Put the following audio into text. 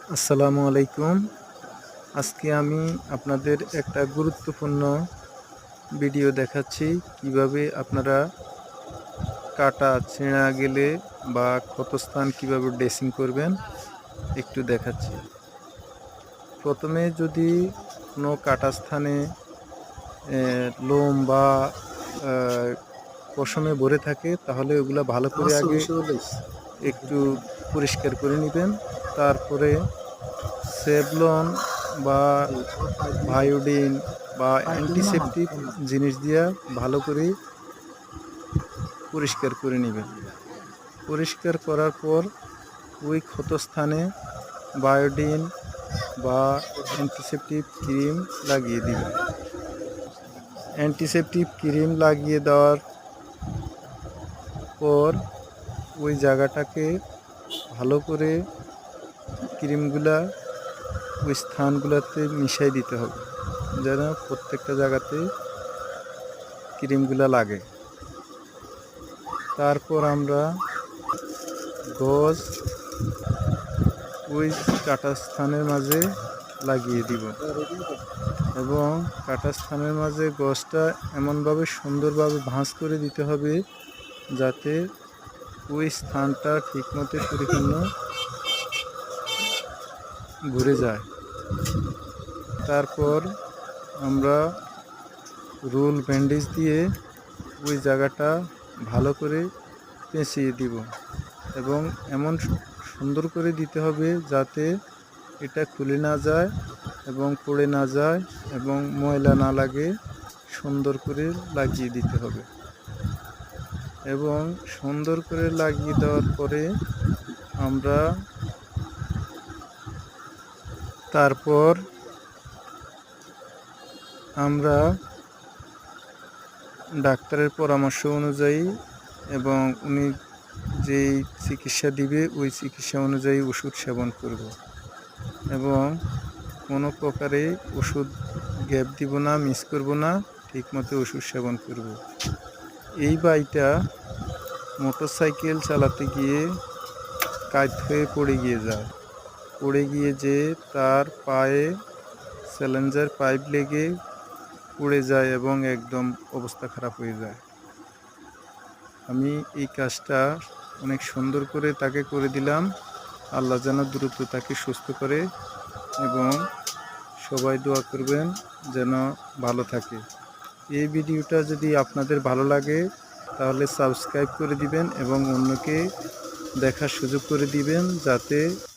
আসসালামু আলাইকুম। আজকে আমি আপনাদের একটা গুরুত্বপূর্ণ ভিডিও দেখাচ্ছি কিভাবে আপনারা কাটা ছেঁড়া গেলে বা ক্ষতস্থান কিভাবে ড্রেসিং করবেন একটু দেখাচ্ছি। প্রথমে যদি কোনো কাটা স্থানে লোম বা পশমে ভরে থাকে তাহলে ওগুলা ভালো করে আগে একটু পরিষ্কার করে নেবেন। তারপরে সেভলন বা আয়োডিন বা অ্যান্টিসেপটিক জিনিস দিয়া ভালো করে পরিষ্কার করে নেবেন। পরিষ্কার করার পর ওই ক্ষতস্থানে বায়োডিন বা অ্যান্টিসেপটিক ক্রিম লাগিয়ে দিবেন। অ্যান্টিসেপটিক ক্রিম লাগিয়ে দেওয়ার পর ওই জায়গাটাকে ভালো করে ক্রিমগুলা ওই স্থানগুলোতে মিশিয়ে দিতে হবে যেন প্রত্যেকটা জায়গাতে ক্রিমগুলা লাগে। তারপর আমরা গজ ওই কাটা স্থানের মাঝে লাগিয়ে দিব এবং কাটা স্থানের মাঝে গজটা এমনভাবে সুন্দরভাবে ভাঁজ করে দিতে হবে যাতে ওই স্থানটা ঠিকমতো পরিপূর্ণ ঘুরে যায়। তারপর আমরা রোল ব্যান্ডেজ দিয়ে ওই জায়গাটা ভালো করে পেঁচিয়ে দিব এবং এমন সুন্দর করে দিতে হবে যাতে এটা খুলে না যায় এবং পড়ে না যায় এবং ময়লা না লাগে। সুন্দর করে লাগিয়ে দিতে হবে এবং সুন্দর করে লাগিয়ে দেওয়ার পরে আমরা তারপর আমরা ডাক্তারের পরামর্শ অনুযায়ী এবং উনি যেই চিকিৎসা দিবে ওই চিকিৎসা অনুযায়ী ওষুধ সেবন করব এবং কোনো প্রকারে ওষুধ গ্যাপ দিব না, মিস করব না, ঠিকমতো ওষুধ সেবন করব। এই ভাইটা মোটরসাইকেল চালাতে গিয়ে কাত হয়ে পড়ে গিয়ে যে তার পায়ে স্যালেঞ্জার পাইপ লেগে পড়ে যায় এবং একদম অবস্থা খারাপ হয়ে যায়। আমি এই কাজটা অনেক সুন্দর করে তাকে করে দিলাম। আল্লাহ যেন দ্রুত তাকে সুস্থ করে এবং সবাই দোয়া করবেন যেন ভালো থাকে। এই ভিডিওটা যদি আপনাদের ভালো লাগে তাহলে সাবস্ক্রাইব করে দিবেন এবং অন্যকে দেখার সুযোগ করে দিবেন যাতে